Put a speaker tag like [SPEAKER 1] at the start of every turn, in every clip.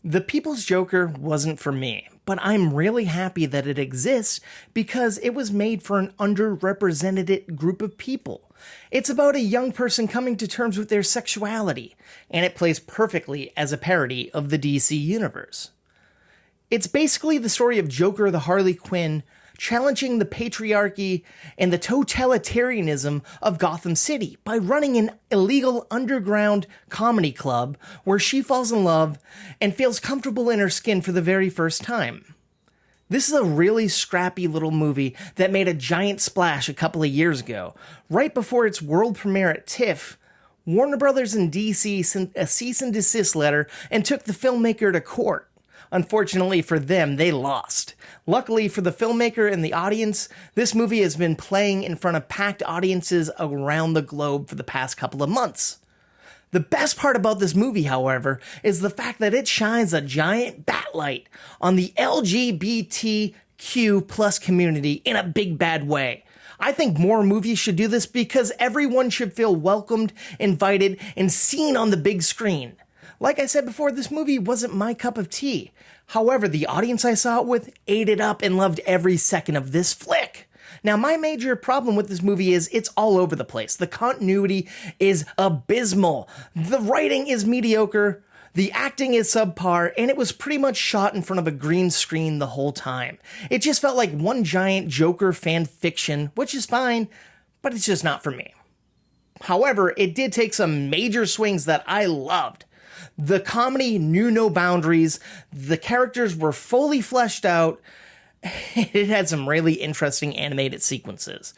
[SPEAKER 1] The People's Joker wasn't for me, but I'm really happy that it exists because it was made for an underrepresented group of people. It's about a young person coming to terms with their sexuality, and it plays perfectly as a parody of the DC universe. It's basically the story of Joker the Harley Quinn challenging the patriarchy and the totalitarianism of Gotham City by running an illegal underground comedy club where she falls in love and feels comfortable in her skin for the very first time. This is a really scrappy little movie that made a giant splash a couple of years ago. Right before its world premiere at TIFF, Warner Brothers and DC sent a cease and desist letter and took the filmmaker to court. Unfortunately for them, they lost. Luckily for the filmmaker and the audience, this movie has been playing in front of packed audiences around the globe for the past couple of months. The best part about this movie, however, is the fact that it shines a giant batlight on the LGBTQ plus community in a big bad way. I think more movies should do this because everyone should feel welcomed, invited, and seen on the big screen. Like I said before, this movie wasn't my cup of tea. However, the audience I saw it with ate it up and loved every second of this flick. Now, my major problem with this movie is it's all over the place. The continuity is abysmal. The writing is mediocre. The acting is subpar, and it was pretty much shot in front of a green screen the whole time. It just felt like one giant Joker fan fiction, which is fine, but it's just not for me. However, it did take some major swings that I loved. The comedy knew no boundaries, the characters were fully fleshed out, it had some really interesting animated sequences.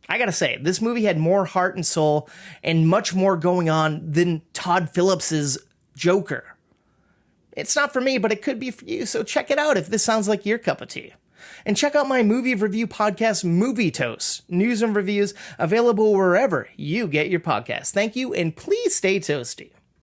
[SPEAKER 1] I gotta say, this movie had more heart and soul and much more going on than Todd Phillips's Joker. It's not for me, but it could be for you, so check it out if this sounds like your cup of tea. And check out my movie review podcast, Movie Toast, news and reviews available wherever you get your podcasts. Thank you, and please stay toasty.